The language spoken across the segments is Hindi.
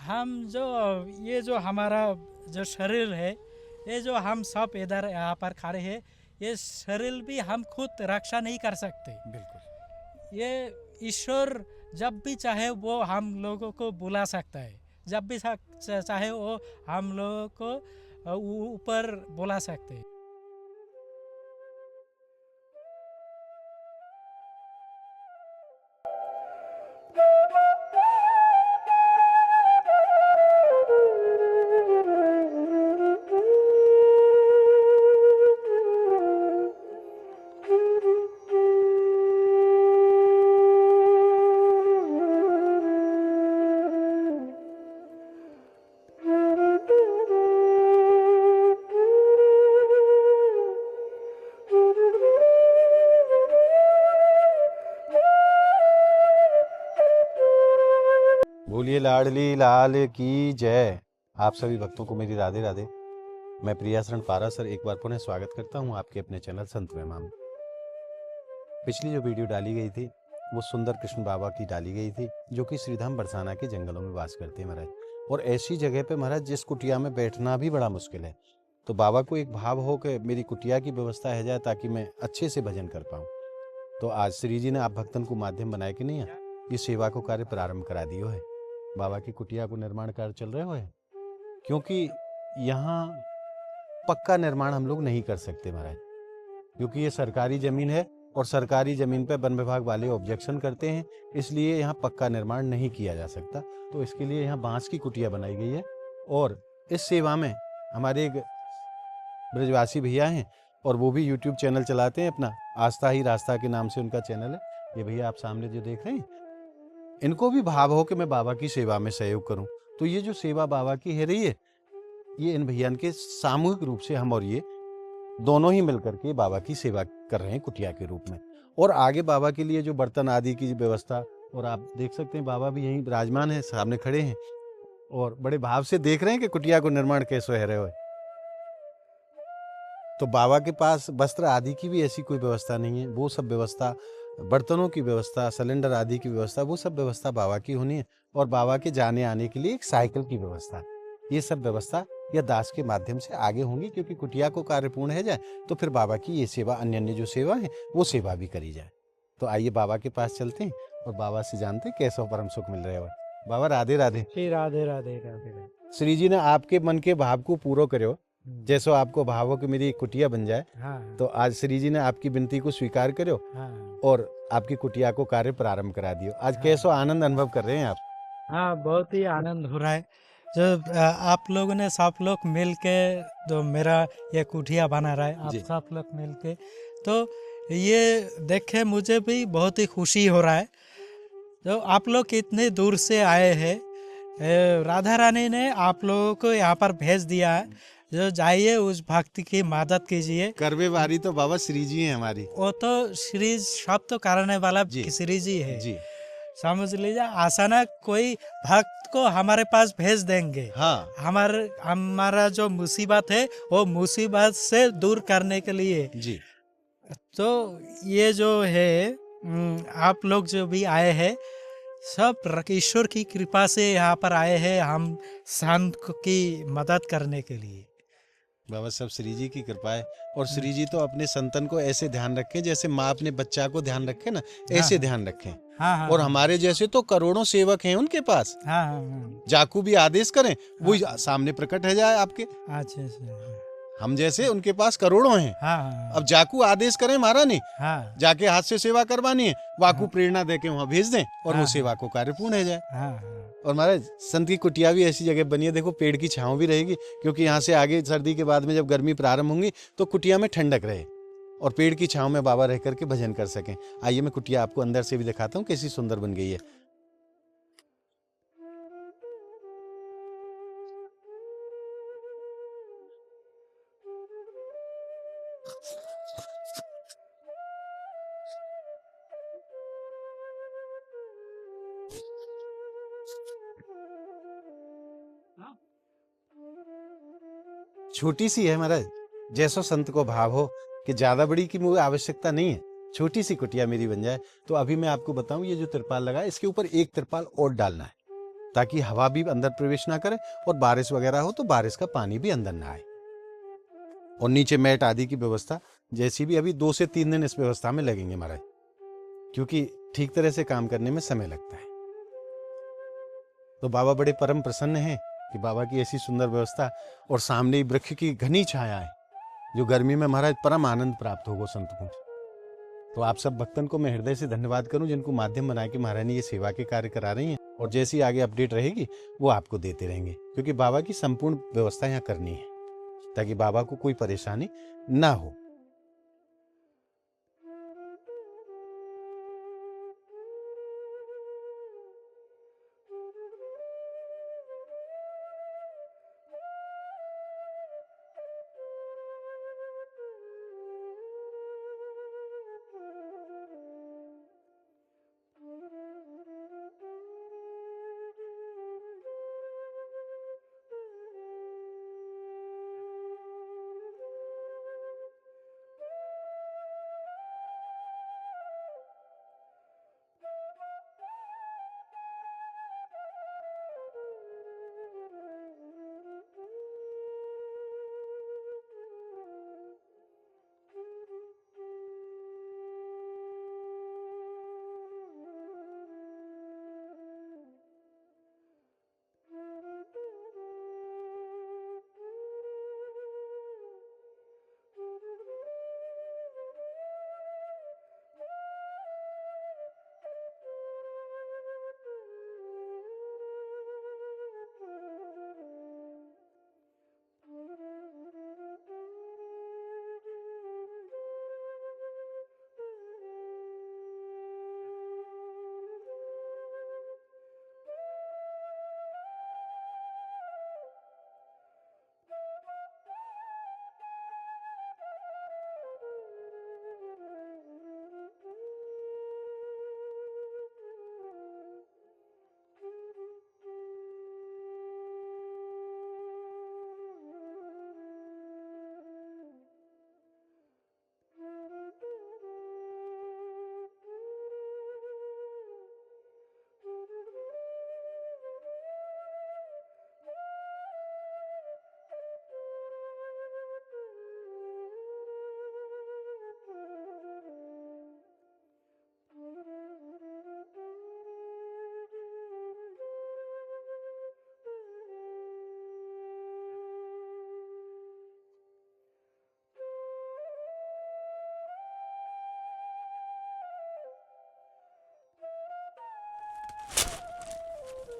हम जो ये जो हमारा जो शरीर है, ये जो हम सब इधर यहाँ पर खड़े हैं, ये शरीर भी हम खुद रक्षा नहीं कर सकते। बिल्कुल। ये ईश्वर जब भी चाहे वो हम लोगों को बुला सकता है, जब भी चाहे वो हम लोगों को ऊपर बुला सकते हैं। बोलिए लाडली लाल की जय। आप सभी भक्तों को मेरी राधे राधे। मैं प्रियाशरण पारासर एक बार पुनः स्वागत करता हूं आपके अपने चैनल संत महिमा में। पिछली जो वीडियो डाली गई थी वो सुंदर कृष्ण बाबा की डाली गई थी, जो कि श्रीधाम बरसाना के जंगलों में वास करते हैं महाराज। और ऐसी जगह पे महाराज जिस कुटिया में बैठना भी बड़ा मुश्किल है, तो बाबा को एक भाव हो कि मेरी कुटिया की व्यवस्था है जाए ताकि मैं अच्छे से भजन कर पाऊँ। तो आज श्री जी ने आप भक्तन को माध्यम बनाया कि नहीं है, ये सेवा को कार्य प्रारंभ करा दियो है। बाबा की कुटिया को निर्माण कार्य चल रहे हो है, क्योंकि यहाँ पक्का निर्माण हम लोग नहीं कर सकते महाराज, क्योंकि ये सरकारी जमीन है और सरकारी जमीन पे वन विभाग वाले ऑब्जेक्शन करते हैं, इसलिए यहाँ पक्का निर्माण नहीं किया जा सकता। तो इसके लिए यहाँ बांस की कुटिया बनाई गई है। और इस सेवा में हमारे एक ब्रजवासी भैया हैं और वो भी यूट्यूब चैनल चलाते हैं अपना, आस्था ही रास्ता के नाम से उनका चैनल है। ये भैया आप सामने जो देख रहे हैं, इनको भी भाव हो कि मैं बाबा की सेवा में सहयोग करूं। तो ये जो सेवा बाबा की है रही है, ये इन भैया के सामूहिक रूप से हम और ये दोनों ही मिलकर के बाबा की सेवा कर रहे हैं कुटिया के रूप में। और आगे बाबा के लिए जो बर्तन आदि की व्यवस्था, और आप देख सकते हैं बाबा भी यहीं विराजमान है, सामने खड़े हैं और बड़े भाव से देख रहे हैं कि कुटिया को निर्माण कैसे है रहे हो। तो बाबा के पास वस्त्र आदि की भी ऐसी कोई व्यवस्था नहीं है, वो सब व्यवस्था, बर्तनों की व्यवस्था, सिलेंडर आदि की व्यवस्था, वो सब व्यवस्था बाबा की होनी है। और बाबा के जाने आने के लिए एक साइकिल की व्यवस्था, ये सब व्यवस्था या दास के माध्यम से आगे होंगी, क्योंकि कुटिया को कार्य पूर्ण है जाए तो फिर बाबा की ये सेवा, अन्य अन्य जो सेवा है वो सेवा भी करी जाए। तो आइए बाबा के पास चलते हैं और बाबा से जानते हैं कैसा परम सुख मिल रहा है। बाबा राधे राधे। श्री राधे राधे राधे राधे। श्री जी ने आपके मन के भाव को पूरा करो, जैसो आपको भाव हो कि मेरी कुटिया बन जाए। हाँ। तो आज श्री जी ने आपकी विनती को स्वीकार करो हाँ। और आपकी कुटिया को कार्य प्रारंभ करा दियो। आज कैसो आनंद अनुभव कर रहे हैं आप? हाँ, बहुत ही आनंद हो रहा है। जो आप लोगों ने सब लोग मिल के जो मेरा ये कुटिया बना रहा है, आप जी। सब लोग मिल के, तो ये देखे मुझे भी बहुत ही खुशी हो रहा है। तो आप लोग इतने दूर से आए हैं, राधा रानी ने आप लोगों को यहाँ पर भेज दिया है, जो जाइए उस भक्ति की मदद कीजिए। करवे वारी तो बाबा श्री जी हैं हमारी। वो तो श्री सब तो करने वाला जी। श्री जी है। जी। समझ लीजिए, आसाना कोई भक्त को हमारे पास भेज देंगे। हाँ। हमारा जो मुसीबत है वो मुसीबत से दूर करने के लिए। जी। तो ये जो है, आप लोग जो भी आए हैं, सब ईश्वर की कृपा से यहाँ पर आए हैं, हम संत की मदद करने के लिए। बाबा सब श्री जी की कृपा है। और श्री जी तो अपने संतन को ऐसे ध्यान रखें जैसे माँ अपने बच्चा को ध्यान रखे ना, ऐसे ध्यान रखें। हाँ हाँ। और हमारे जैसे तो करोड़ों सेवक हैं उनके पास। हाँ हाँ। जाकू भी आदेश करें वो सामने प्रकट है जाए आपके। अच्छा अच्छा। हम जैसे उनके पास करोड़ों हैं। हाँ। अब जाकू आदेश करें मारा नहीं, हाँ। जाके हाथ से सेवा करवानी है, वाकू प्रेरणा देके वहां भेज दें और वो सेवा को कार्य पूर्ण है जाए। हाँ। और महाराज संत की कुटिया भी ऐसी जगह बनी है, देखो पेड़ की छांव भी रहेगी, क्योंकि यहाँ से आगे सर्दी के बाद में जब गर्मी प्रारंभ होंगी तो कुटिया में ठंडक रहे और पेड़ की छांव में बाबा रह करके भजन कर सकें। आइए मैं कुटिया आपको अंदर से भी दिखाता हूँ कैसी सुंदर बन गई है। छोटी सी है महाराज, जैसो संत को भाव हो कि ज्यादा बड़ी की मुझे आवश्यकता नहीं है, छोटी सी कुटिया मेरी बन जाए। तो अभी मैं आपको बताऊं, ये जो तिरपाल लगा है इसके ऊपर एक तिरपाल और डालना है, ताकि हवा भी अंदर प्रवेश ना करे और बारिश वगैरह हो तो बारिश का पानी भी अंदर ना आए। और नीचे मैट आदि की व्यवस्था जैसी भी, अभी 2 से 3 दिन इस व्यवस्था में लगेंगे महाराज, क्योंकि ठीक तरह से काम करने में समय लगता है। तो बाबा बड़े परम प्रसन्न हैं कि बाबा की ऐसी सुंदर व्यवस्था और सामने ही वृक्ष की घनी छाया है, जो गर्मी में महाराज परम आनंद प्राप्त होगा संत को। तो आप सब भक्तन को मैं हृदय से धन्यवाद करूं जिनको माध्यम बना के महारानी ये सेवा के कार्य करा रही हैं, और जैसी आगे अपडेट रहेगी वो आपको देते रहेंगे, क्योंकि बाबा की संपूर्ण व्यवस्था यहाँ करनी है ताकि बाबा को कोई परेशानी ना हो।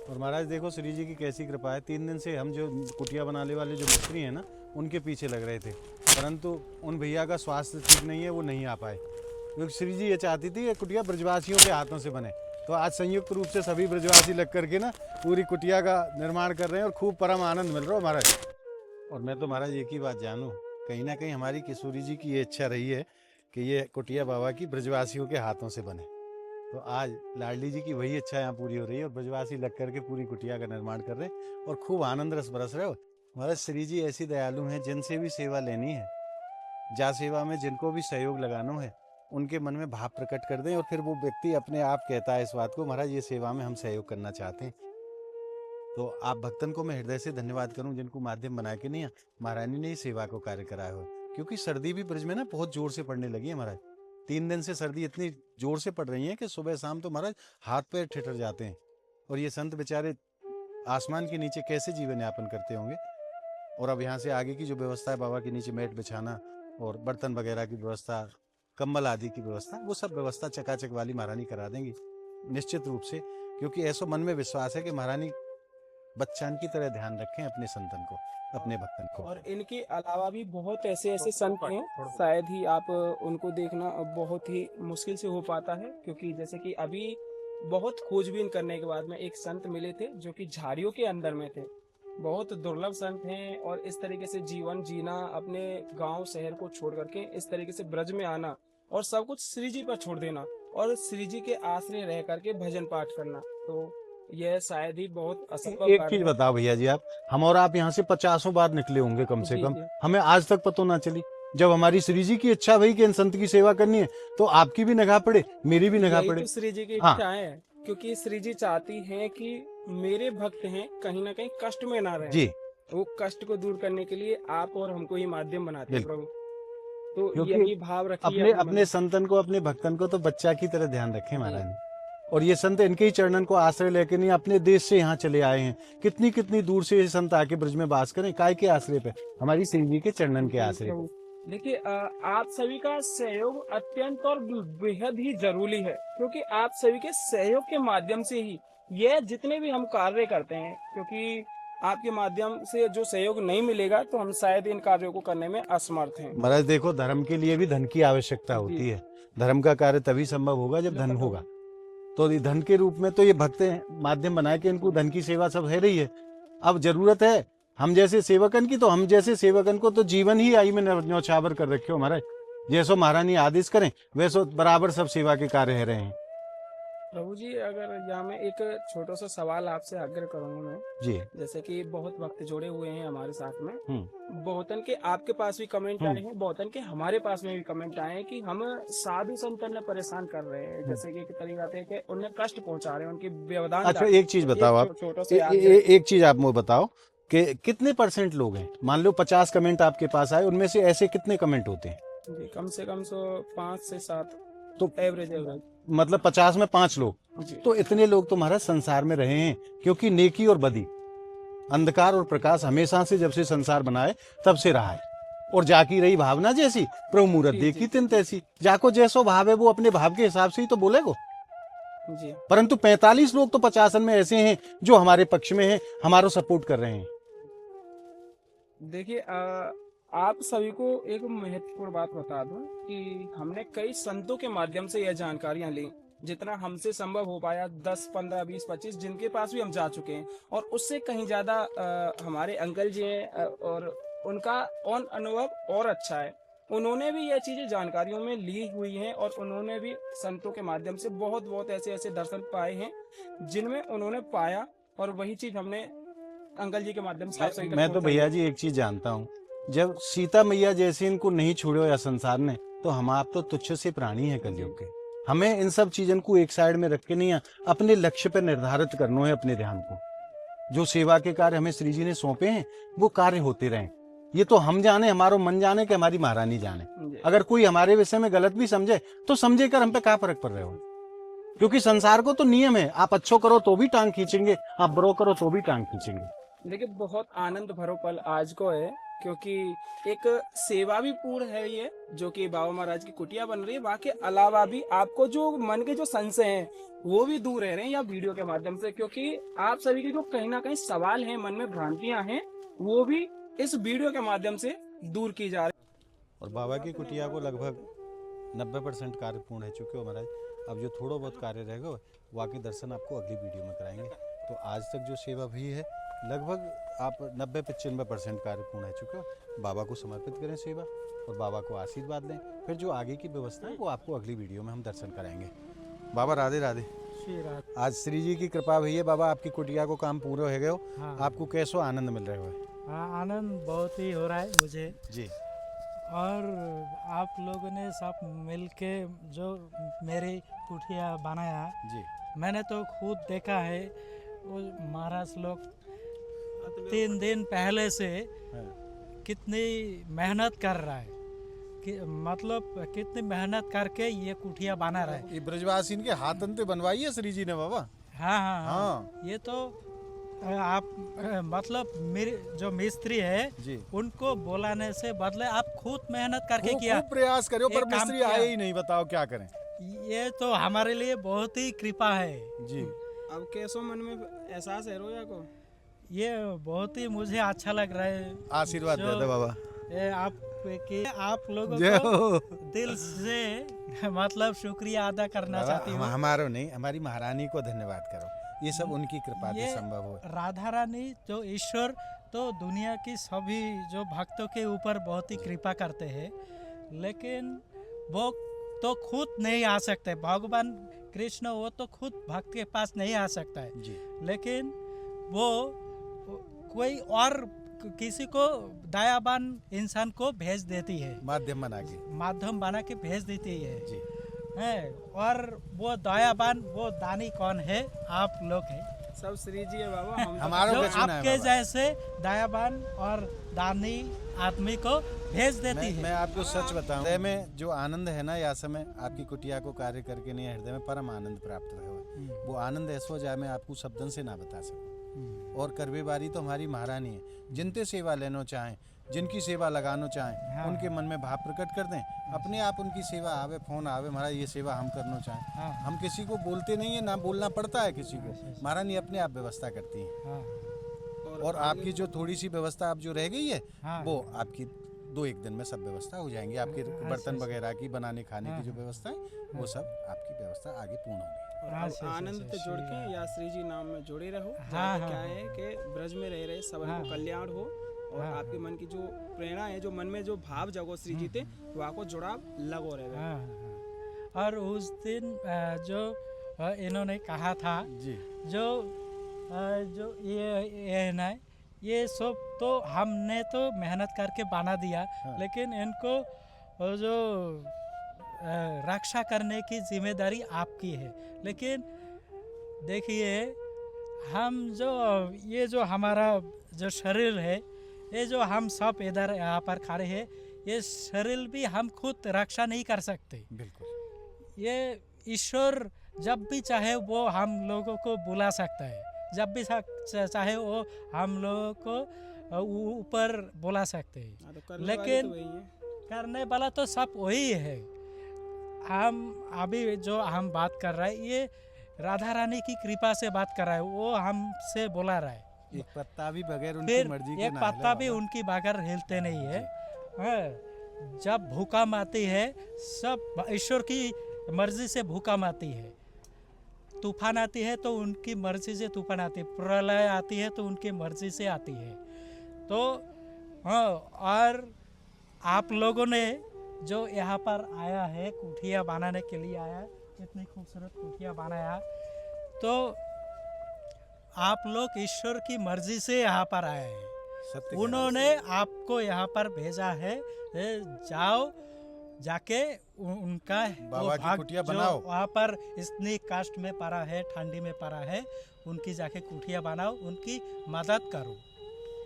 और महाराज देखो श्री जी की कैसी कृपा है, 3 दिन से हम जो कुटिया बनाने वाले जो मिस्त्री हैं ना, उनके पीछे लग रहे थे, परंतु उन भैया का स्वास्थ्य ठीक नहीं है, वो नहीं आ पाए। क्योंकि श्री जी ये चाहती थी कि कुटिया ब्रजवासियों के हाथों से बने, तो आज संयुक्त रूप से सभी ब्रजवासी लग करके ना पूरी कुटिया का निर्माण कर रहे हैं और खूब परम आनंद मिल रहा है महाराज। और मैं तो महाराज एक ही बात जानूँ, कहीं ना कहीं हमारी किशोरी जी की ये इच्छा रही है कि ये कुटिया बाबा की ब्रजवासियों के हाथों से बने, तो आज लाडली जी की वही इच्छा यहाँ पूरी हो रही है और ब्रजवासी लग करके पूरी कुटिया का निर्माण कर रहे हैं और खूब आनंद रस बरस रहे हो। महाराज श्री जी ऐसी दयालु हैं, जिनसे भी सेवा लेनी है, जा सेवा में जिनको भी सहयोग लगाना है, उनके मन में भाव प्रकट कर दें और फिर वो व्यक्ति अपने आप कहता है इस बात को, महाराज ये सेवा में हम सहयोग करना चाहते हैं। तो आप भक्तन को मैं हृदय से धन्यवाद करूं जिनको माध्यम बना के नहीं महारानी ने ही सेवा को कार्य कराया हो, क्योंकि सर्दी भी ब्रज में ना बहुत जोर से पड़ने लगी है महाराज। 3 दिन से सर्दी इतनी जोर से पड़ रही है कि सुबह शाम तो महाराज हाथ पैर ठिठर जाते हैं, और ये संत बेचारे आसमान के नीचे कैसे जीवन यापन करते होंगे। और अब यहाँ से आगे की जो व्यवस्था है, बाबा के नीचे मैट बिछाना और बर्तन वगैरह की व्यवस्था, कंबल आदि की व्यवस्था, वो सब व्यवस्था चकाचक वाली महारानी करा देंगी निश्चित रूप से, क्योंकि ऐसा मन में विश्वास है कि महारानी बच्चान की तरह ध्यान रखें अपने संतन को, अपने भक्तन को। और इनके अलावा भी बहुत ऐसे संत हैं, शायद ही आप उनको देखना बहुत ही मुश्किल से हो पाता है, क्योंकि जैसे कि अभी बहुत खोजबीन करने के बाद में एक संत मिले थे जो कि झाड़ियों के अंदर में थे। बहुत दुर्लभ संत हैं, और इस तरीके से जीवन जीना, अपने गांव शहर को छोड़ करके इस तरीके से ब्रज में आना और सब कुछ श्री जी पर छोड़ देना और श्री जी के आश्रय रह करके भजन पाठ करना, तो यह शायद ही बहुत असंभव। एक चीज बताओ भैया जी, आप हम और आप यहाँ से 50 बार निकले होंगे कम से कम, हमें आज तक पता ना चली। जब हमारी श्री जी की इच्छा भई कि इन संत की सेवा करनी है, तो आपकी भी निगाह पड़े, मेरी भी निगाह पड़े। तो श्री जी की इच्छा है, क्योंकि श्री जी चाहती हैं कि मेरे भक्त हैं कहीं ना कहीं कष्ट में ना रहे, जी, वो कष्ट को दूर करने के लिए आप और हमको ही माध्यम बनाते हैं बिल्कुल। प्रभु। तो क्योंकि यही भाव रखिए अपने अपने मन अपने में। संतन को, अपने भक्तन को तो बच्चा की तरह ध्यान रखें जी। महाराज। और ये संत इनके ही चरणन को आश्रय लेके नहीं अपने देश से यहाँ चले आए हैं। कितनी कितनी दूर से ये संत आके ब्रज में वास करें, काय के आश्रय पे? हमारी श्री जी के चरणन के जी आश्रय प्रभु। पे। देखिए आप सभी का सहयोग अत्यंत और बेहद ही जरूरी है, क्योंकि आप सभी के सहयोग के माध्यम से ही ये जितने भी हम कार्य करते हैं, क्योंकि आपके माध्यम से जो सहयोग नहीं मिलेगा तो हम शायद इन कार्यों को करने में असमर्थ हैं। महाराज देखो, धर्म के लिए भी धन की आवश्यकता होती है। धर्म का कार्य तभी संभव होगा जब धन होगा। तो ये धन के रूप में तो ये भक्त माध्यम बनाए के इनको धन की सेवा सब है रही है। अब जरूरत है हम जैसे सेवकन की, तो हम जैसे सेवकन को तो जीवन ही आई में न्यौछावर कर रखे हो महाराज। जैसो महारानी आदेश करें वैसो बराबर सब सेवा के कार्य है रहे हैं। प्रभु जी, अगर यहाँ मैं एक छोटा सा सवाल आपसे आग्रह करूंगा मैं, जी। जैसे कि बहुत भक्त जुड़े हुए हैं हमारे साथ में, हम्म। बहुतन के आपके पास भी कमेंट आए हैं, बहुतन के हमारे पास में भी कमेंट आए हैं कि हम साधु संतन ने परेशान कर रहे हैं, जैसे कि एक तरीका है कि उन्हें कष्ट पहुंचा रहे हैं, उनकी व्यवधान। अच्छा एक चीज बताओ आप, छोटा सा एक चीज आप मुझे बताओ कि कितने % लोग हैं? मान लो 50 कमेंट आपके पास आए, उनमें से ऐसे कितने कमेंट होते हैं? जी, कम से कम 5 से 7 तो एवरेज मतलब 50 में 5 लोग। जी। तो इतने लोग तो महाराज संसार में रहे हैं, क्योंकि नेकी और बदी, अंधकार और प्रकाश हमेशा से जब से संसार बनाए तब से रहा है। और जाकी रही भावना जैसी, प्रभु मूरत जी, देखी जी। तिन तैसी। जाको जैसो भाव है वो अपने भाव के हिसाब से ही तो बोलेगो। जी। परंतु 45 लोग तो 50 में ऐसे हैं जो हमारे पक्ष में हैं, हमारा सपोर्ट कर रहे हैं। देखिए आप सभी को एक महत्वपूर्ण बात बता दूं कि हमने कई संतों के माध्यम से यह जानकारियां ली, जितना हमसे संभव हो पाया 10, 15, 20, 25 जिनके पास भी हम जा चुके हैं, और उससे कहीं ज्यादा हमारे अंकल जी हैं, और उनका अनुभव और अच्छा है। उन्होंने भी यह चीजें जानकारियों में ली हुई हैं, और उन्होंने भी संतों के माध्यम से बहुत बहुत ऐसे ऐसे दर्शन पाए हैं जिनमें उन्होंने पाया, और वही चीज हमने अंकल जी के माध्यम से आप सभी तक मैं तो पहुंचाई भैया है। जी एक चीज जानता हूँ, जब सीता मैया जैसे इनको नहीं छोड़ो या संसार ने, तो हम आप तो तुच्छ से प्राणी है कलयुग के। हमें इन सब चीजों को एक साइड में रख के नहीं, अपने लक्ष्य पर निर्धारित करना है अपने ध्यान को। जो सेवा के कार्य हमें श्री जी ने सौंपे हैं वो कार्य होते रहें। ये तो हम जाने, हमारा मन जाने कि हमारी महारानी जाने। जी। अगर कोई हमारे विषय में गलत भी समझे तो समझे कर हम पे क्या फर्क पड़ रहा हो, क्योंकि संसार को तो नियम है, आप अच्छो करो तो भी टांग खींचेंगे, आप बुरो करो तो भी टांग खींचेंगे। देखिए बहुत आनंद भरो पल आज को है, क्योंकि एक सेवा भी पूर्ण है ये, जो कि बाबा महाराज की कुटिया बन रही है। बाकी अलावा भी आपको जो मन के जो संशय हैं वो भी दूर रह रहे हैं या वीडियो के माध्यम से, क्योंकि आप सभी के जो कहीं ना कहीं सवाल हैं, मन में भ्रांतियां हैं, वो भी इस वीडियो के माध्यम से दूर की जा रही। और बाबा की कुटिया को लगभग 90% कार्य पूर्ण हो चुके हो महाराज। अब जो थोड़ा बहुत कार्य रहेगा वो आके दर्शन आपको अगली वीडियो में कराएंगे। तो आज तक जो सेवा हुई है लगभग आप 90-95% कार्य पूर्ण हो चुके हो। बाबा को समर्पित करें सेवा और बाबा को आशीर्वाद लें। फिर जो आगे की व्यवस्था है वो आपको अगली वीडियो में हम दर्शन कराएंगे। बाबा राधे राधे। आज श्री जी की कृपा हुई है बाबा, आपकी कुटिया को काम पूरा हो गए हो। हाँ। आपको कैसो आनंद मिल रहा है? हाँ, आनंद बहुत ही हो रहा है मुझे। जी। और आप लोगों ने सब मिलके जो मेरी कुटिया बनाया, जी। मैंने तो खुद देखा है। वो महाराज लोग 3 दिन पहले से कितनी मेहनत कर रहा है, मतलब कितनी मेहनत करके ये कुटिया बना रहा है। ये ब्रजवासी के हाथ अंते बनवाई है श्री जी ने बाबा। हाँ हाँ हाँ। ये तो आप मतलब मेरे जो मिस्त्री है जी, उनको बुलाने से बदले आप खुद मेहनत करके किया, खूब प्रयास करो, पर एक काम मिस्त्री किया। आए ही नहीं, बताओ क्या करें। ये तो हमारे लिए बहुत ही कृपा है जी। अब कैसो मन में एहसास है रोया को? ये बहुत ही मुझे अच्छा लग रहा है। आशीर्वाद जो दे दो बाबा। आप लोगों जय को हो। दिल से मतलब शुक्रिया अदा करना बाबा, चाहती हूँ। हमारो नहीं, हमारी महारानी को धन्यवाद करो। ये सब उनकी कृपा से ये संभव हो। राधा रानी जो ईश्वर तो दुनिया की सभी जो भक्तों के ऊपर बहुत ही कृपा करते हैं, लेकिन वो तो खुद नहीं आ सकते। भगवान कृष्ण वो तो खुद भक्त के पास नहीं आ सकता है जी। लेकिन वो कोई और किसी को दयावान इंसान को भेज देती है, माध्यम बना के भेज देती है जी। है। और वो दयावान वो दानी कौन है? आप लोग हैं। सब श्री जी है बाबा, हम तो हमारा जो कछु ना है आपके बाबा। जैसे दयावान और दानी आदमी को भेज देती मैं है। आपको सच बताऊं, हृदय में जो आनंद है ना, या समय आपकी कुटिया को कार्य करके नहीं, हृदय में परम आनंद प्राप्त हुआ है। वो आनंद ऐसो जाए मैं आपको शब्दन से ना बता सकूं। और करवे बारी तो हमारी महारानी है, जिनते सेवा लेना चाहें, जिनकी सेवा लगाना चाहें, हाँ। उनके मन में भाव प्रकट कर दें, अपने आप उनकी सेवा आवे, फोन आवे, महाराज ये सेवा हम करना चाहें। हाँ। हम किसी को बोलते नहीं है, ना बोलना पड़ता है किसी को, महारानी अपने आप व्यवस्था करती है। हाँ, और आपकी जो थोड़ी सी व्यवस्था अब जो रह गई है, हाँ। वो आपकी 2-1 दिन में सब व्यवस्था हो जाएंगी। आपके बर्तन वगैरह की, बनाने खाने की जो व्यवस्था है, वो सब आपकी व्यवस्था आगे पूर्ण होगी। और हाँ, अब सही, आनंद सही, से सही, जुड़ के हाँ। या श्री जी नाम में जुड़े रहो। हाँ, जाके क्या हाँ, है कि ब्रज में रह रहे सबन हाँ। को कल्याण हो, और हाँ, आपके मन की जो प्रेरणा है, जो मन में जो भाव जगो श्री जी थे, वहाँ को जुड़ाव लगो रहे। हाँ, हाँ। और उस दिन जो इन्होंने कहा था, जी जो ये है ना, ये सब तो हमने तो मेहनत करके बना दिया, हाँ। लेकिन इनको जो रक्षा करने की जिम्मेदारी आपकी है। लेकिन देखिए, हम जो ये जो हमारा जो शरीर है, ये जो हम सब इधर यहाँ पर खड़े हैं, ये शरीर भी हम खुद रक्षा नहीं कर सकते। बिल्कुल। ये ईश्वर जब भी चाहे वो हम लोगों को बुला सकता है, जब भी चाहे वो हम लोगों को ऊपर बुला सकते हैं। हाँ, तो करने वाले लेकिन तो वही है। करने वाला तो सब वही है। हम अभी जो हम बात कर रहे हैं, ये राधा रानी की कृपा से बात कर रहा है, वो हमसे बुला रहा है। एक पत्ता भी बगैर उनकी फिर मर्जी के एक ना पत्ता हिले भी बाबा। उनकी बगैर हिलते नहीं है। हाँ, जब भूकंप आती है, सब ईश्वर की मर्जी से भूकंप आती है। तूफान आती है तो उनकी मर्जी से तूफान आती है, प्रलय आती है तो उनकी मर्जी से आती है। तो हाँ, और आप लोगों ने जो यहाँ पर आया है, कुटिया बनाने के लिए आया, इतनी खूबसूरत कुटिया बनाया, तो आप लोग ईश्वर की मर्जी से यहाँ पर आए हैं। सत्य उन्होंने आपको यहाँ पर भेजा है, जाओ जाके उनका बाबा वो की भाग कुटिया जो बनाओ। वहाँ पर इतनी कष्ट में पड़ा है, ठंडी में पड़ा है, उनकी जाके कुटिया बनाओ, उनकी मदद करो।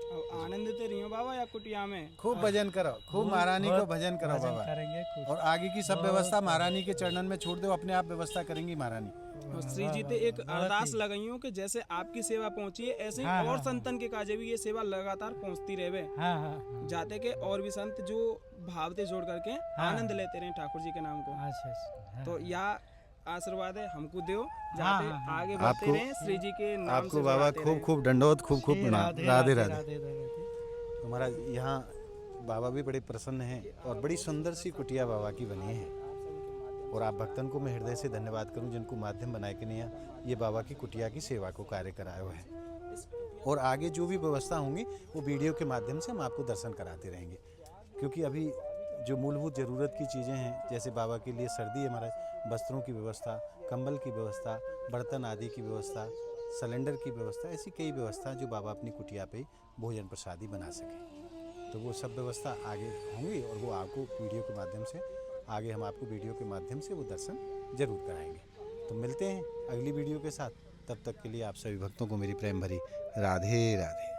अब आनंद ते रही हो बाबा या कुटिया में? खूब भजन करो, खूब महारानी को बहुत भजन करो भजन बाबा। करेंगे कुछ। और आगे की सब बहुत व्यवस्था महारानी के चरणन में छोड़ दो, अपने आप व्यवस्था करेंगी महारानी। और श्री जी ते एक अरदास लगाई हो कि जैसे आपकी सेवा पहुंची है, ऐसे ही हाँ, और हाँ, संतन के काजे भी ये सेवा लगातार पहुंचती रहे, हाँ, हाँ, जाते के और भी संत जो भाव से जोड़ करके आनंद लेते रहे ठाकुर जी के नाम को। अच्छा, अच्छा, तो यह आशीर्वाद है हमको दो, हाँ, जाते हाँ, हाँ। आगे बढ़ते आपको- रहे, श्री जी के नाम आपको से बाबा बढ़ाते खूब रहें। खूब दंडोत, खूब खूब प्रणाम। राधे राधे राधे राधे। राधे राधे। हमारा यहाँ बाबा भी बड़े प्रसन्न हैं, और बड़ी सुंदर सी कुटिया बाबा की बनी है। और आप भक्तन को मैं हृदय से धन्यवाद करूं, जिनको माध्यम बनाए के नहीं ये बाबा की कुटिया की सेवा को कार्य कराया हुआ है। और आगे जो भी व्यवस्था होंगी वो वीडियो के माध्यम से हम आपको दर्शन कराते रहेंगे। क्योंकि अभी जो मूलभूत ज़रूरत की चीज़ें हैं, जैसे बाबा के लिए सर्दी है महाराज, वस्त्रों की व्यवस्था, कंबल की व्यवस्था, बर्तन आदि की व्यवस्था, सिलेंडर की व्यवस्था, ऐसी कई व्यवस्था जो बाबा अपनी कुटिया पे भोजन प्रसादी बना सकें। तो वो सब व्यवस्था आगे होंगी, और वो आपको वीडियो के माध्यम से आगे हम आपको वीडियो के माध्यम से वो दर्शन जरूर कराएंगे। तो मिलते हैं अगली वीडियो के साथ, तब तक के लिए आप सभी भक्तों को मेरी प्रेम भरी राधे राधे।